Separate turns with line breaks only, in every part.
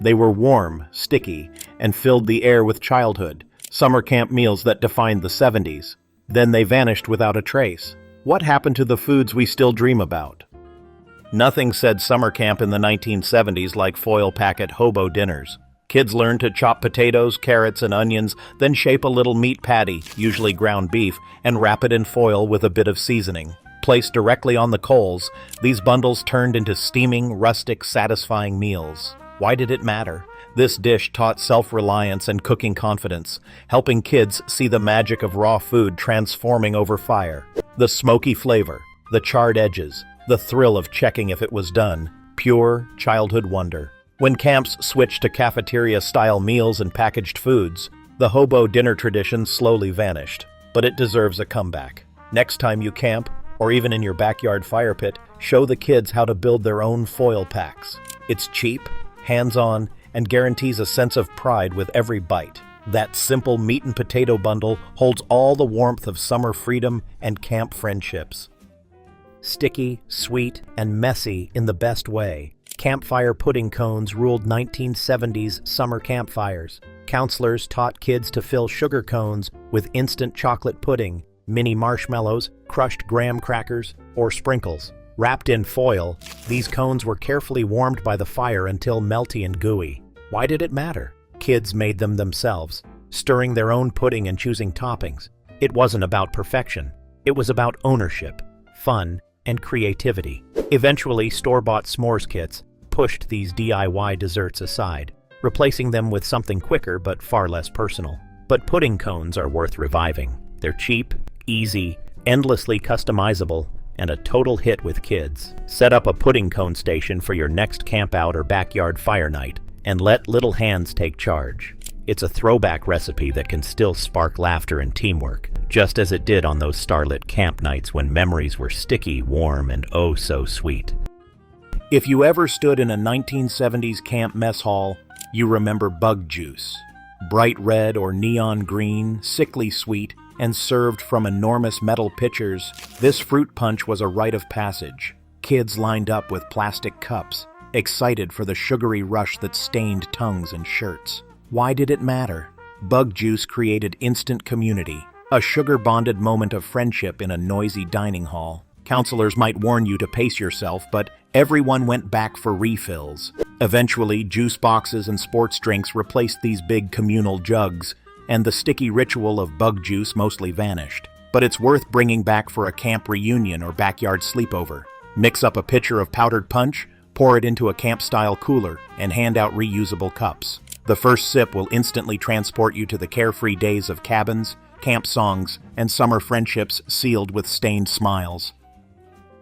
They were warm, sticky, and filled the air with childhood, summer camp meals that defined the 70s. Then they vanished without a trace. What happened to the foods we still dream about? Nothing said summer camp in the 1970s like foil packet Hobo Dinners. Kids learned to chop potatoes, carrots, and onions, then shape a little meat patty, usually ground beef, and wrap it in foil with a bit of seasoning. Placed directly on the coals, these bundles turned into steaming, rustic, satisfying meals. Why did it matter? This dish taught self-reliance and cooking confidence, helping kids see the magic of raw food transforming over fire. The smoky flavor, the charred edges, the thrill of checking if it was done. Pure childhood wonder. When camps switched to cafeteria-style meals and packaged foods, the hobo dinner tradition slowly vanished. But it deserves a comeback. Next time you camp, or even in your backyard fire pit, show the kids how to build their own foil packs. It's cheap, hands-on, and guarantees a sense of pride with every bite. That simple meat and potato bundle holds all the warmth of summer freedom and camp friendships. Sticky, sweet, and messy in the best way, campfire pudding cones ruled 1970s summer campfires. Counselors taught kids to fill sugar cones with instant chocolate pudding, mini marshmallows, crushed graham crackers, or sprinkles. Wrapped in foil, these cones were carefully warmed by the fire until melty and gooey. Why did it matter? Kids made them themselves, stirring their own pudding and choosing toppings. It wasn't about perfection. It was about ownership, fun, and creativity. Eventually, store-bought s'mores kits pushed these DIY desserts aside, replacing them with something quicker but far less personal. But pudding cones are worth reviving. They're cheap, easy, endlessly customizable, and a total hit with kids. Set up a pudding cone station for your next campout or backyard fire night, and let little hands take charge. It's a throwback recipe that can still spark laughter and teamwork, just as it did on those starlit camp nights when memories were sticky, warm, and oh so sweet. If you ever stood in a 1970s camp mess hall, you remember bug juice. Bright red or neon green, sickly sweet, and served from enormous metal pitchers, this fruit punch was a rite of passage. Kids lined up with plastic cups, excited for the sugary rush that stained tongues and shirts. Why did it matter? Bug juice created instant community, a sugar-bonded moment of friendship in a noisy dining hall. Counselors might warn you to pace yourself, but everyone went back for refills. Eventually, juice boxes and sports drinks replaced these big communal jugs, and the sticky ritual of bug juice mostly vanished. But it's worth bringing back for a camp reunion or backyard sleepover. Mix up a pitcher of powdered punch, pour it into a camp-style cooler, and hand out reusable cups. The first sip will instantly transport you to the carefree days of cabins, camp songs, and summer friendships sealed with stained smiles.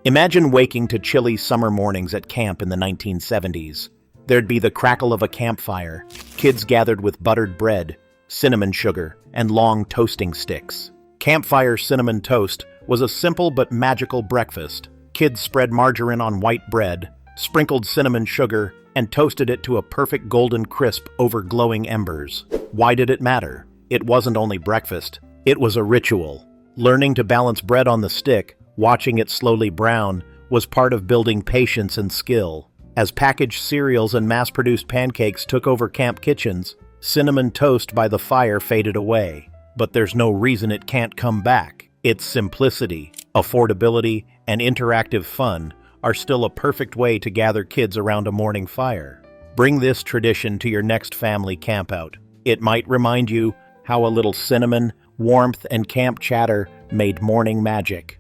Imagine waking to chilly summer mornings at camp in the 1970s. There'd be the crackle of a campfire, kids gathered with buttered bread, cinnamon sugar, and long toasting sticks. Campfire cinnamon toast was a simple but magical breakfast. Kids spread margarine on white bread, sprinkled cinnamon sugar, and toasted it to a perfect golden crisp over glowing embers. Why did it matter? It wasn't only breakfast, it was a ritual. Learning to balance bread on the stick, watching it slowly brown, was part of building patience and skill. As packaged cereals and mass-produced pancakes took over camp kitchens, cinnamon toast by the fire faded away. But there's no reason it can't come back. Its simplicity, affordability, and interactive fun are still a perfect way to gather kids around a morning fire. Bring this tradition to your next family campout. It might remind you how a little cinnamon, warmth, and camp chatter made morning magic.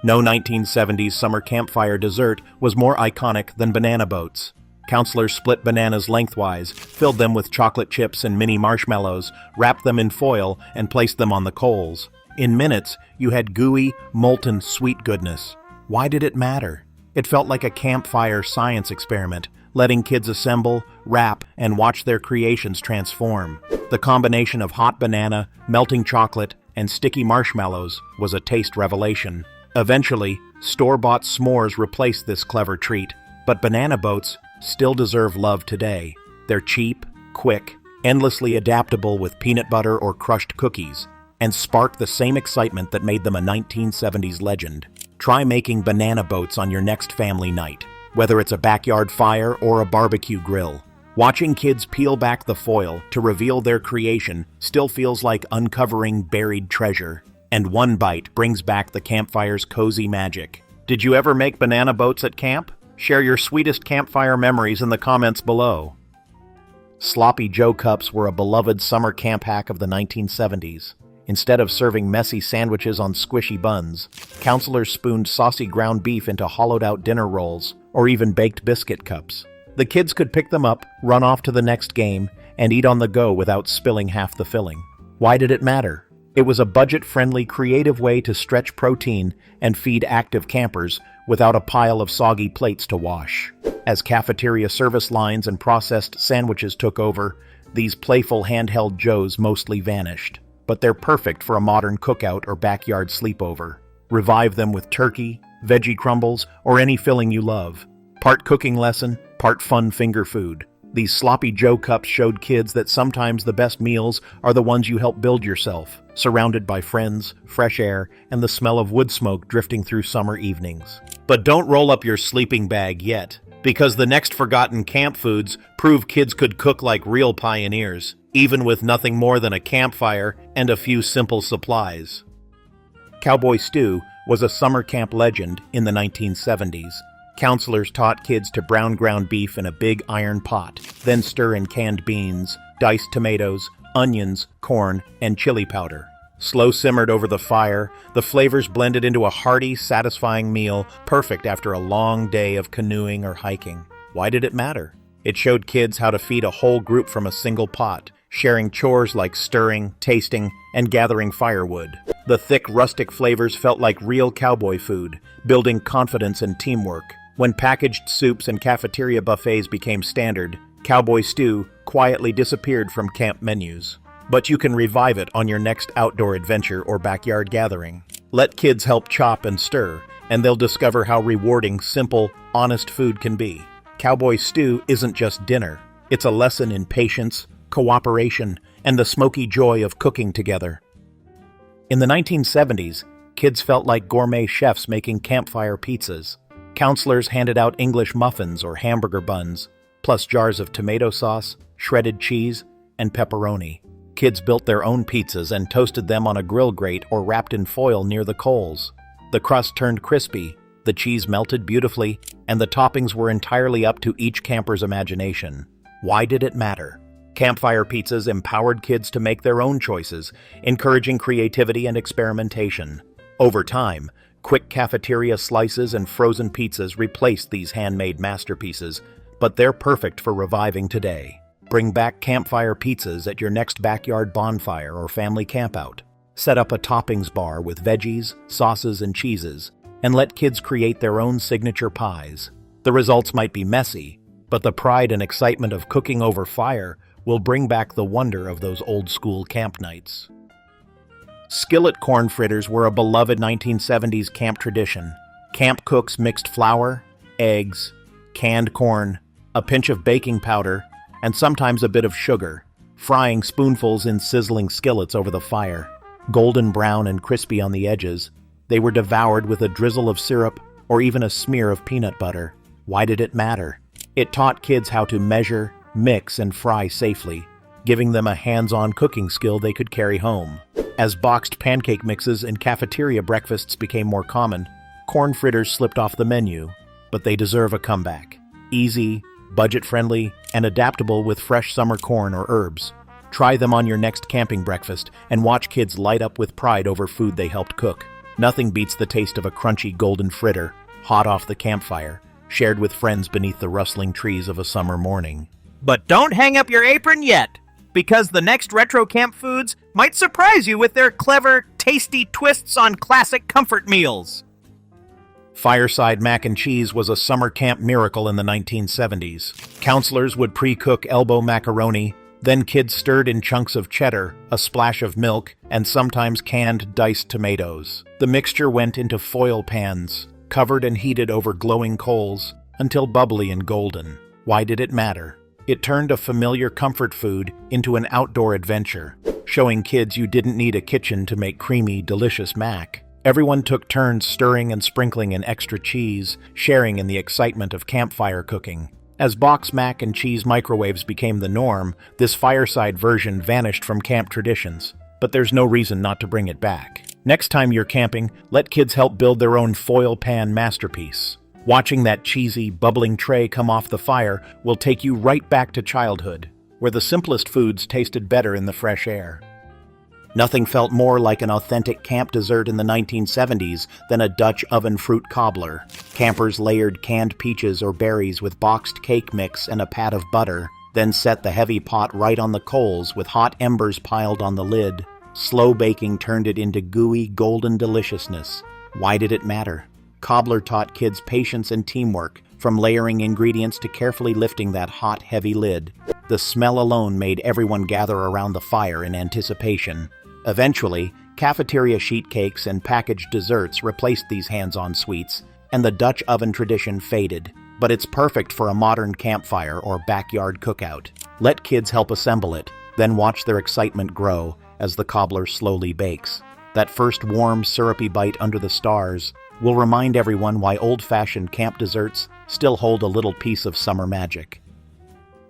No 1970s summer campfire dessert was more iconic than banana boats. Counselors split bananas lengthwise, filled them with chocolate chips and mini marshmallows, wrapped them in foil, and placed them on the coals. In minutes, you had gooey, molten sweet goodness. Why did it matter? It felt like a campfire science experiment, letting kids assemble, wrap, and watch their creations transform. The combination of hot banana, melting chocolate, and sticky marshmallows was a taste revelation. Eventually, store-bought s'mores replaced this clever treat, but banana boats still deserve love today. They're cheap, quick, endlessly adaptable with peanut butter or crushed cookies, and spark the same excitement that made them a 1970s legend. Try making banana boats on your next family night, whether it's a backyard fire or a barbecue grill. Watching kids peel back the foil to reveal their creation still feels like uncovering buried treasure. And one bite brings back the campfire's cozy magic. Did you ever make banana boats at camp? Share your sweetest campfire memories in the comments below. Sloppy Joe cups were a beloved summer camp hack of the 1970s. Instead of serving messy sandwiches on squishy buns, counselors spooned saucy ground beef into hollowed-out dinner rolls or even baked biscuit cups. The kids could pick them up, run off to the next game, and eat on the go without spilling half the filling. Why did it matter? It was a budget-friendly, creative way to stretch protein and feed active campers without a pile of soggy plates to wash. As cafeteria service lines and processed sandwiches took over, these playful handheld Joes mostly vanished. But they're perfect for a modern cookout or backyard sleepover. Revive them with turkey, veggie crumbles, or any filling you love. Part cooking lesson, part fun finger food. These sloppy Joe cups showed kids that sometimes the best meals are the ones you help build yourself, surrounded by friends, fresh air, and the smell of wood smoke drifting through summer evenings. But don't roll up your sleeping bag yet, because the next forgotten camp foods prove kids could cook like real pioneers, even with nothing more than a campfire and a few simple supplies. Cowboy Stew was a summer camp legend in the 1970s. Counselors taught kids to brown ground beef in a big iron pot, then stir in canned beans, diced tomatoes, onions, corn, and chili powder. Slow simmered over the fire, the flavors blended into a hearty, satisfying meal, perfect after a long day of canoeing or hiking. Why did it matter? It showed kids how to feed a whole group from a single pot, sharing chores like stirring, tasting, and gathering firewood. The thick, rustic flavors felt like real cowboy food, building confidence and teamwork. When packaged soups and cafeteria buffets became standard, Cowboy Stew quietly disappeared from camp menus. But you can revive it on your next outdoor adventure or backyard gathering. Let kids help chop and stir, and they'll discover how rewarding, simple, honest food can be. Cowboy Stew isn't just dinner. It's a lesson in patience, cooperation, and the smoky joy of cooking together. In the 1970s, kids felt like gourmet chefs making campfire pizzas. Counselors handed out English muffins or hamburger buns, plus jars of tomato sauce, shredded cheese, and pepperoni. Kids built their own pizzas and toasted them on a grill grate or wrapped in foil near the coals. The crust turned crispy, the cheese melted beautifully, and the toppings were entirely up to each camper's imagination. Why did it matter? Campfire pizzas empowered kids to make their own choices, encouraging creativity and experimentation. Over time, quick cafeteria slices and frozen pizzas replaced these handmade masterpieces, but they're perfect for reviving today. Bring back campfire pizzas at your next backyard bonfire or family campout. Set up a toppings bar with veggies, sauces, and cheeses, and let kids create their own signature pies. The results might be messy, but the pride and excitement of cooking over fire will bring back the wonder of those old-school camp nights. Skillet corn fritters were a beloved 1970s camp tradition. Camp cooks mixed flour, eggs, canned corn, a pinch of baking powder, and sometimes a bit of sugar, frying spoonfuls in sizzling skillets over the fire. Golden brown and crispy on the edges, they were devoured with a drizzle of syrup or even a smear of peanut butter. Why did it matter? It taught kids how to measure, mix, and fry safely, giving them a hands-on cooking skill they could carry home. As boxed pancake mixes and cafeteria breakfasts became more common, corn fritters slipped off the menu, but they deserve a comeback. Easy, budget-friendly, and adaptable with fresh summer corn or herbs. Try them on your next camping breakfast and watch kids light up with pride over food they helped cook. Nothing beats the taste of a crunchy golden fritter, hot off the campfire, shared with friends beneath the rustling trees of a summer morning.
But don't hang up your apron yet, because the next retro camp foods might surprise you with their clever, tasty twists on classic comfort meals.
Fireside mac and cheese was a summer camp miracle in the 1970s. Counselors would pre-cook elbow macaroni, then kids stirred in chunks of cheddar, a splash of milk, and sometimes canned diced tomatoes. The mixture went into foil pans, covered and heated over glowing coals, until bubbly and golden. Why did it matter? It turned a familiar comfort food into an outdoor adventure, showing kids you didn't need a kitchen to make creamy, delicious mac. Everyone took turns stirring and sprinkling in extra cheese, sharing in the excitement of campfire cooking. As box mac and cheese microwaves became the norm, this fireside version vanished from camp traditions. But there's no reason not to bring it back. Next time you're camping, let kids help build their own foil pan masterpiece. Watching that cheesy, bubbling tray come off the fire will take you right back to childhood, where the simplest foods tasted better in the fresh air. Nothing felt more like an authentic camp dessert in the 1970s than a Dutch oven fruit cobbler. Campers layered canned peaches or berries with boxed cake mix and a pat of butter, then set the heavy pot right on the coals with hot embers piled on the lid. Slow baking turned it into gooey, golden deliciousness. Why did it matter? Cobbler taught kids patience and teamwork, from layering ingredients to carefully lifting that hot, heavy lid. The smell alone made everyone gather around the fire in anticipation. Eventually, cafeteria sheet cakes and packaged desserts replaced these hands-on sweets, and the Dutch oven tradition faded. But it's perfect for a modern campfire or backyard cookout. Let kids help assemble it, then watch their excitement grow as the cobbler slowly bakes. That first warm, syrupy bite under the stars will remind everyone why old-fashioned camp desserts still hold a little piece of summer magic.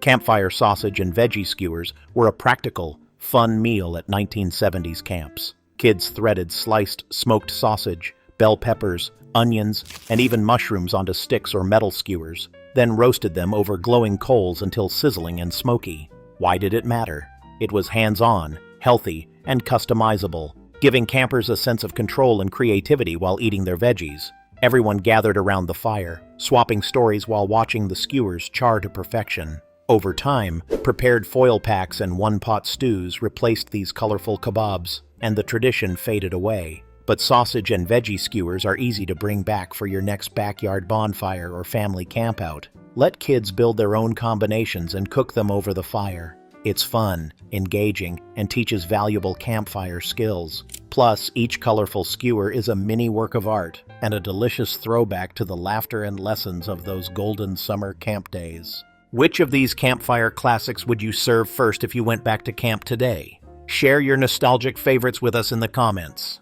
Campfire sausage and veggie skewers were a practical, fun meal at 1970s camps. Kids threaded sliced smoked sausage, bell peppers, onions, and even mushrooms onto sticks or metal skewers, then roasted them over glowing coals until sizzling and smoky. Why did it matter? It was hands-on, healthy, and customizable, giving campers a sense of control and creativity while eating their veggies. Everyone gathered around the fire, swapping stories while watching the skewers char to perfection. Over time, prepared foil packs and one-pot stews replaced these colorful kebabs, and the tradition faded away. But sausage and veggie skewers are easy to bring back for your next backyard bonfire or family campout. Let kids build their own combinations and cook them over the fire. It's fun, engaging, and teaches valuable campfire skills. Plus, each colorful skewer is a mini work of art and a delicious throwback to the laughter and lessons of those golden summer camp days. Which of these campfire classics would you serve first if you went back to camp today? Share your nostalgic favorites with us in the comments.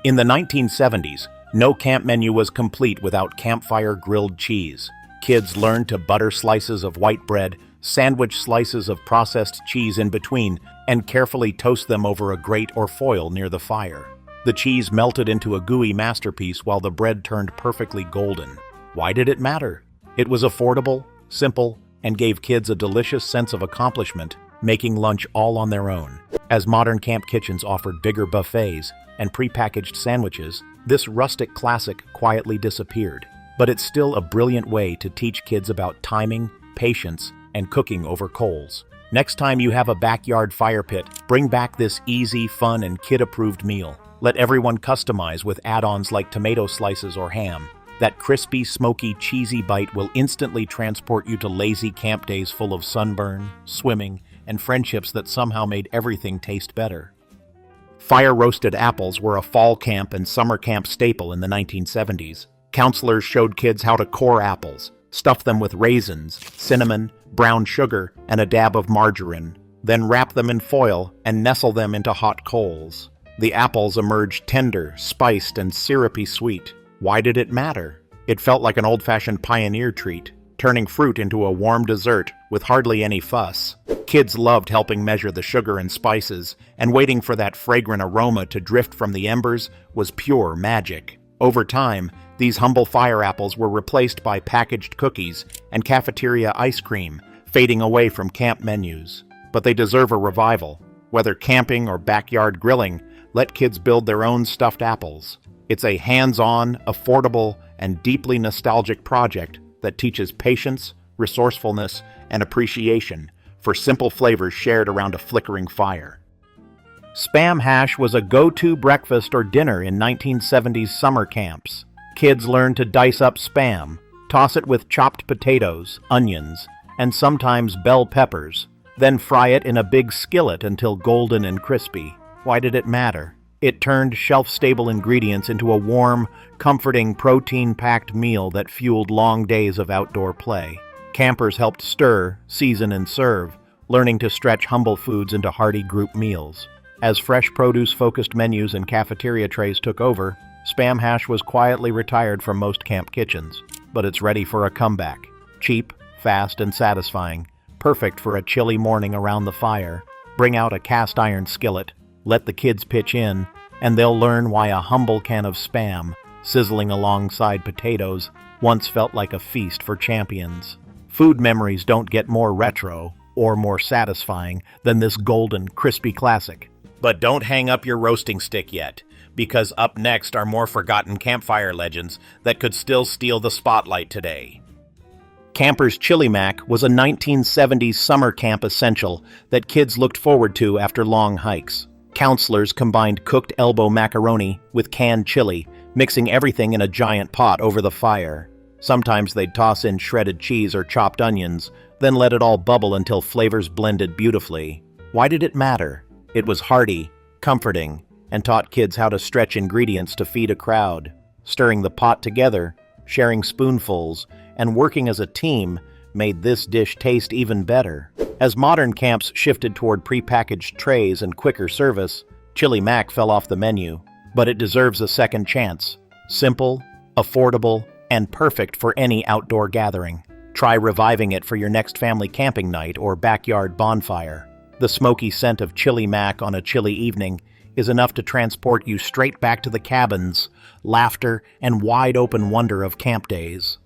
In the 1970s, no camp menu was complete without campfire grilled cheese. Kids learned to butter slices of white bread, sandwich slices of processed cheese in between, and carefully toast them over a grate or foil near the fire. The cheese melted into a gooey masterpiece while the bread turned perfectly golden. Why did it matter? It was affordable, simple, and gave kids a delicious sense of accomplishment, making lunch all on their own. As modern camp kitchens offered bigger buffets and prepackaged sandwiches, this rustic classic quietly disappeared. But it's still a brilliant way to teach kids about timing, patience, and cooking over coals. Next time you have a backyard fire pit, bring back this easy, fun, and kid-approved meal. Let everyone customize with add-ons like tomato slices or ham. That crispy, smoky, cheesy bite will instantly transport you to lazy camp days full of sunburn, swimming, and friendships that somehow made everything taste better. Fire-roasted apples were a fall camp and summer camp staple in the 1970s. Counselors showed kids how to core apples, stuff them with raisins, cinnamon, brown sugar, and a dab of margarine, then wrap them in foil and nestle them into hot coals. The apples emerged tender, spiced, and syrupy sweet. Why did it matter? It felt like an old-fashioned pioneer treat, turning fruit into a warm dessert with hardly any fuss. Kids loved helping measure the sugar and spices, and waiting for that fragrant aroma to drift from the embers was pure magic. Over time, these humble fire apples were replaced by packaged cookies and cafeteria ice cream, fading away from camp menus. But they deserve a revival. Whether camping or backyard grilling, let kids build their own stuffed apples. It's a hands-on, affordable, and deeply nostalgic project that teaches patience, resourcefulness, and appreciation for simple flavors shared around a flickering fire. Spam hash was a go-to breakfast or dinner in 1970s summer camps. Kids learned to dice up Spam, toss it with chopped potatoes, onions, and sometimes bell peppers, then fry it in a big skillet until golden and crispy. Why did it matter? It turned shelf-stable ingredients into a warm, comforting, protein-packed meal that fueled long days of outdoor play. Campers helped stir, season, and serve, learning to stretch humble foods into hearty group meals. As fresh produce-focused menus and cafeteria trays took over, Spam hash was quietly retired from most camp kitchens, but it's ready for a comeback. Cheap, fast and satisfying, perfect for a chilly morning around the fire. Bring out a cast iron skillet, let the kids pitch in, and they'll learn why a humble can of Spam, sizzling alongside potatoes, once felt like a feast for champions. Food memories don't get more retro or more satisfying than this golden, crispy classic. But don't hang up your roasting stick yet, because up next are more forgotten campfire legends that could still steal the spotlight today. Camper's Chili Mac was a 1970s summer camp essential that kids looked forward to after long hikes. Counselors combined cooked elbow macaroni with canned chili, mixing everything in a giant pot over the fire. Sometimes they'd toss in shredded cheese or chopped onions, then let it all bubble until flavors blended beautifully. Why did it matter? It was hearty, comforting, and taught kids how to stretch ingredients to feed a crowd. Stirring the pot together, sharing spoonfuls, and working as a team made this dish taste even better. As modern camps shifted toward prepackaged trays and quicker service, Chili Mac fell off the menu, but it deserves a second chance. Simple, affordable, and perfect for any outdoor gathering. Try reviving it for your next family camping night or backyard bonfire. The smoky scent of Chili Mac on a chilly evening is enough to transport you straight back to the cabins, laughter, and wide-open wonder of camp days.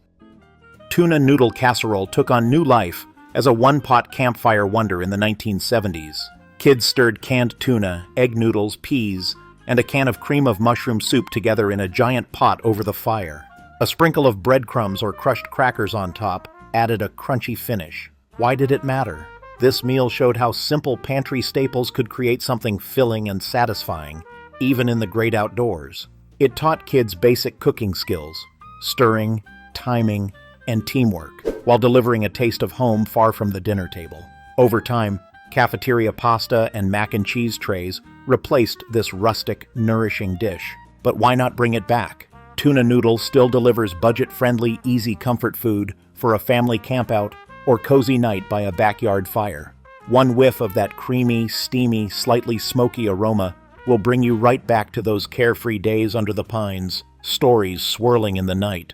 Tuna Noodle Casserole took on new life as a one-pot campfire wonder in the 1970s. Kids stirred canned tuna, egg noodles, peas, and a can of cream of mushroom soup together in a giant pot over the fire. A sprinkle of breadcrumbs or crushed crackers on top added a crunchy finish. Why did it matter? This meal showed how simple pantry staples could create something filling and satisfying, even in the great outdoors. It taught kids basic cooking skills, stirring, timing, and teamwork, while delivering a taste of home far from the dinner table. Over time, cafeteria pasta and mac and cheese trays replaced this rustic, nourishing dish. But why not bring it back? Tuna Noodle still delivers budget-friendly, easy comfort food for a family campout or cozy night by a backyard fire. One whiff of that creamy, steamy, slightly smoky aroma will bring you right back to those carefree days under the pines, stories swirling in the night.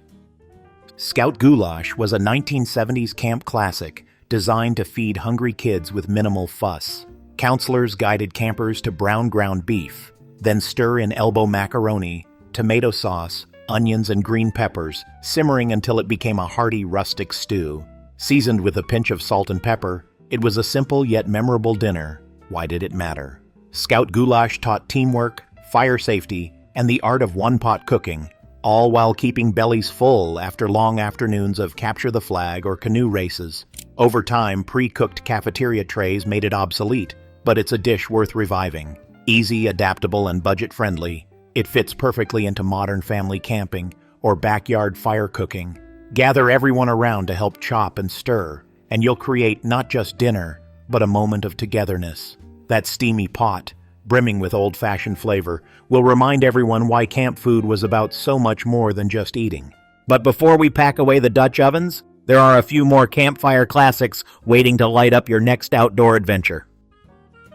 Scout Goulash was a 1970s camp classic designed to feed hungry kids with minimal fuss. Counselors guided campers to brown ground beef, then stir in elbow macaroni, tomato sauce, onions, and green peppers, simmering until it became a hearty rustic stew. Seasoned with a pinch of salt and pepper, it was a simple yet memorable dinner. Why did it matter? Scout Goulash taught teamwork, fire safety, and the art of one-pot cooking, all while keeping bellies full after long afternoons of capture the flag or canoe races. Over time, pre-cooked cafeteria trays made it obsolete, but it's a dish worth reviving. Easy, adaptable, and budget-friendly, it fits perfectly into modern family camping or backyard fire cooking. Gather everyone around to help chop and stir, and you'll create not just dinner, but a moment of togetherness. That steamy pot, brimming with old-fashioned flavor, will remind everyone why camp food was about so much more than just eating. But before we pack away the Dutch ovens, there are a few more campfire classics waiting to light up your next outdoor adventure.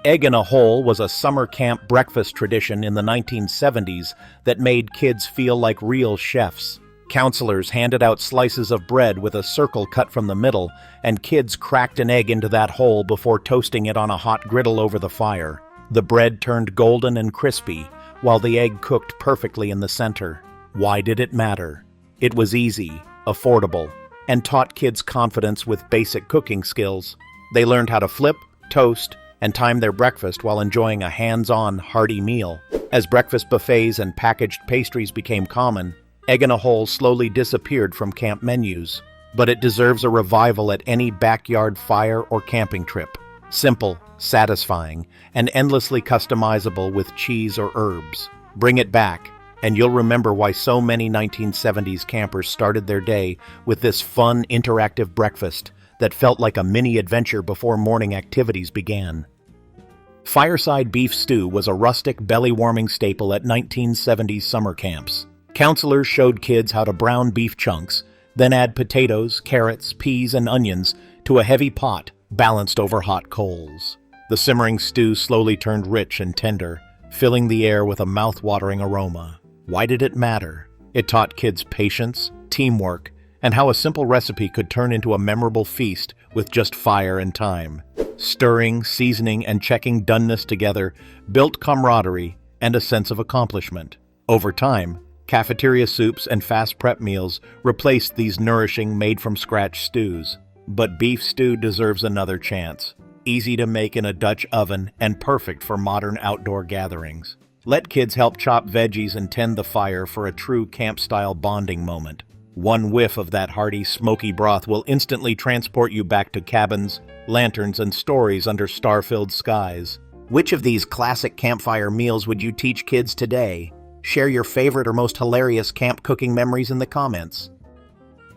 Egg in a hole was a summer camp breakfast tradition in the 1970s that made kids feel like real chefs. Counselors handed out slices of bread with a circle cut from the middle, and kids cracked an egg into that hole before toasting it on a hot griddle over the fire. The bread turned golden and crispy, while the egg cooked perfectly in the center. Why did it matter? It was easy, affordable, and taught kids confidence with basic cooking skills. They learned how to flip, toast, and time their breakfast while enjoying a hands-on, hearty meal. As breakfast buffets and packaged pastries became common, egg in a hole slowly disappeared from camp menus, but it deserves a revival at any backyard fire or camping trip. Simple, satisfying, and endlessly customizable with cheese or herbs. Bring it back, and you'll remember why so many 1970s campers started their day with this fun, interactive breakfast that felt like a mini adventure before morning activities began. Fireside beef stew was a rustic, belly-warming staple at 1970s summer camps. Counselors showed kids how to brown beef chunks, then add potatoes, carrots, peas, and onions to a heavy pot balanced over hot coals. The simmering stew slowly turned rich and tender, filling the air with a mouth-watering aroma. Why did it matter? It taught kids patience, teamwork, and how a simple recipe could turn into a memorable feast with just fire and time. Stirring, seasoning, and checking doneness together built camaraderie and a sense of accomplishment. Over time, cafeteria soups and fast prep meals replaced these nourishing, made-from-scratch stews. But beef stew deserves another chance. Easy to make in a Dutch oven and perfect for modern outdoor gatherings. Let kids help chop veggies and tend the fire for a true camp-style bonding moment. One whiff of that hearty, smoky broth will instantly transport you back to cabins, lanterns, and stories under star-filled skies. Which of these classic campfire meals would you teach kids today? Share your favorite or most hilarious camp cooking memories in the comments.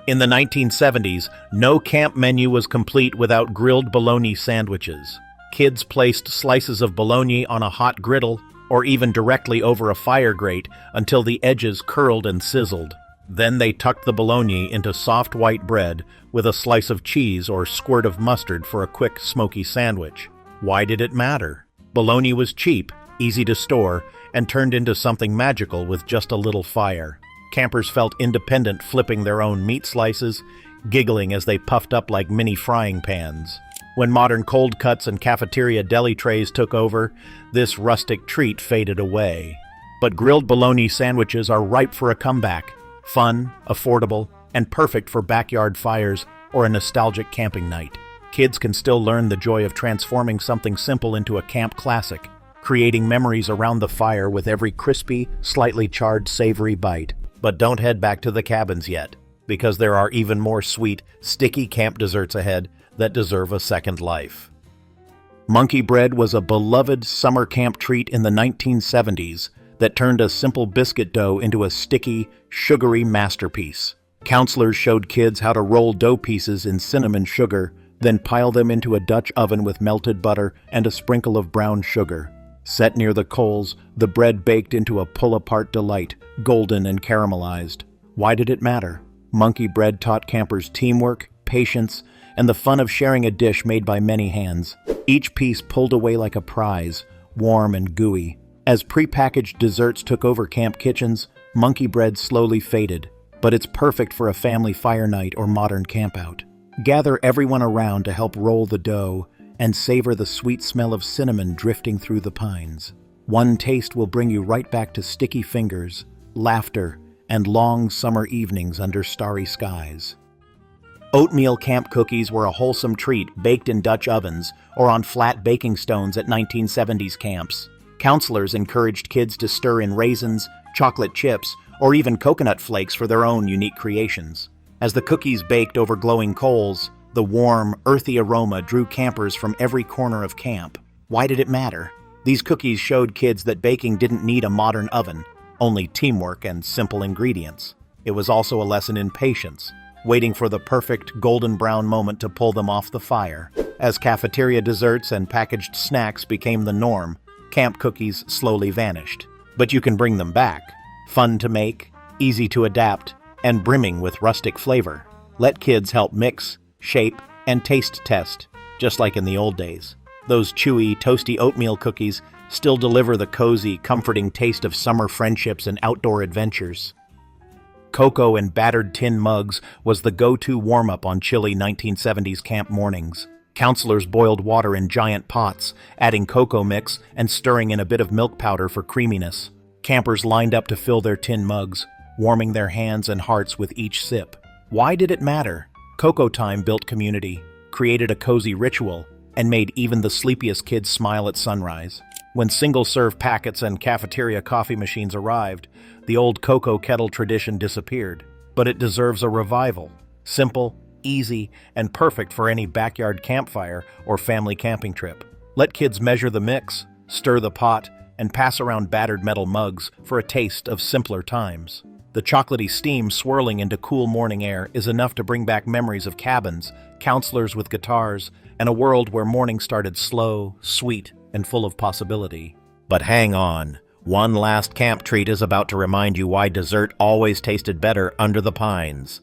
In the 1970s, no camp menu was complete without grilled bologna sandwiches. Kids placed slices of bologna on a hot griddle or even directly over a fire grate until the edges curled and sizzled. Then they tucked the bologna into soft white bread with a slice of cheese or squirt of mustard for a quick, smoky sandwich. Why did it matter? Bologna was cheap, easy to store, and turned into something magical with just a little fire. Campers felt independent flipping their own meat slices, giggling as they puffed up like mini frying pans. When modern cold cuts and cafeteria deli trays took over, this rustic treat faded away. But grilled bologna sandwiches are ripe for a comeback. Fun, affordable, and perfect for backyard fires or a nostalgic camping night. Kids can still learn the joy of transforming something simple into a camp classic, creating memories around the fire with every crispy, slightly charred, savory bite. But don't head back to the cabins yet, because there are even more sweet, sticky camp desserts ahead that deserve a second life. Monkey bread was a beloved summer camp treat in the 1970s that turned a simple biscuit dough into a sticky, sugary masterpiece. Counselors showed kids how to roll dough pieces in cinnamon sugar, then pile them into a Dutch oven with melted butter and a sprinkle of brown sugar. Set near the coals, the bread baked into a pull-apart delight, golden and caramelized. Why did it matter? Monkey bread taught campers teamwork, patience, and the fun of sharing a dish made by many hands. Each piece pulled away like a prize, warm and gooey. As prepackaged desserts took over camp kitchens, monkey bread slowly faded, but it's perfect for a family fire night or modern campout. Gather everyone around to help roll the dough and savor the sweet smell of cinnamon drifting through the pines. One taste will bring you right back to sticky fingers, laughter, and long summer evenings under starry skies. Oatmeal camp cookies were a wholesome treat baked in Dutch ovens or on flat baking stones at 1970s camps. Counselors encouraged kids to stir in raisins, chocolate chips, or even coconut flakes for their own unique creations. As the cookies baked over glowing coals, the warm, earthy aroma drew campers from every corner of camp. Why did it matter? These cookies showed kids that baking didn't need a modern oven, only teamwork and simple ingredients. It was also a lesson in patience, waiting for the perfect golden brown moment to pull them off the fire. As cafeteria desserts and packaged snacks became the norm, camp cookies slowly vanished. But you can bring them back. Fun to make, easy to adapt, and brimming with rustic flavor. Let kids help mix, shape, and taste test, just like in the old days. Those chewy, toasty oatmeal cookies still deliver the cozy, comforting taste of summer friendships and outdoor adventures. Cocoa in battered tin mugs was the go-to warm-up on chilly 1970s camp mornings. Counselors boiled water in giant pots, adding cocoa mix and stirring in a bit of milk powder for creaminess. Campers lined up to fill their tin mugs, warming their hands and hearts with each sip. Why did it matter? Cocoa time built community, created a cozy ritual, and made even the sleepiest kids smile at sunrise. When single-serve packets and cafeteria coffee machines arrived, the old cocoa kettle tradition disappeared. But it deserves a revival. Simple, easy, and perfect for any backyard campfire or family camping trip. Let kids measure the mix, stir the pot, and pass around battered metal mugs for a taste of simpler times. The chocolatey steam swirling into cool morning air is enough to bring back memories of cabins, counselors with guitars, and a world where morning started slow, sweet, and full of possibility. But hang on, one last camp treat is about to remind you why dessert always tasted better under the pines.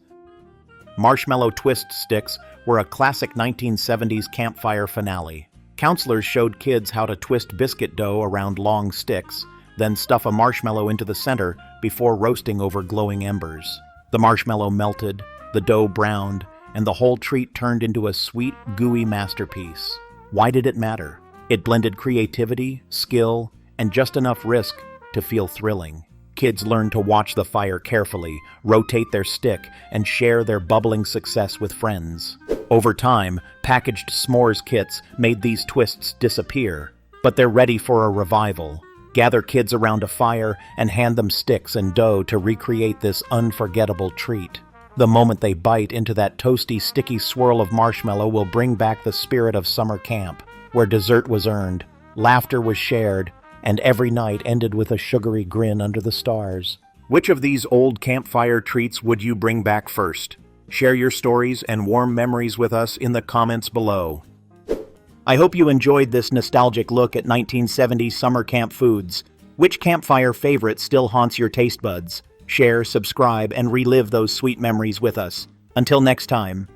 Marshmallow twist sticks were a classic 1970s campfire finale. Counselors showed kids how to twist biscuit dough around long sticks, then stuff a marshmallow into the center before roasting over glowing embers. The marshmallow melted, The dough browned, and the whole treat turned into a sweet, gooey masterpiece. Why did it matter? It blended creativity, skill, and just enough risk to feel thrilling. Kids learned to watch the fire carefully, rotate their stick, and share their bubbling success with friends. Over time, packaged s'mores kits made these twists disappear, but they're ready for a revival. Gather kids around a fire and hand them sticks and dough to recreate this unforgettable treat. The moment they bite into that toasty, sticky swirl of marshmallow will bring back the spirit of summer camp, where dessert was earned, laughter was shared, and every night ended with a sugary grin under the stars. Which of these old campfire treats would you bring back first? Share your stories and warm memories with us in the comments below. I hope you enjoyed this nostalgic look at 1970s summer camp foods. Which campfire favorite still haunts your taste buds? Share, subscribe, and relive those sweet memories with us. Until next time,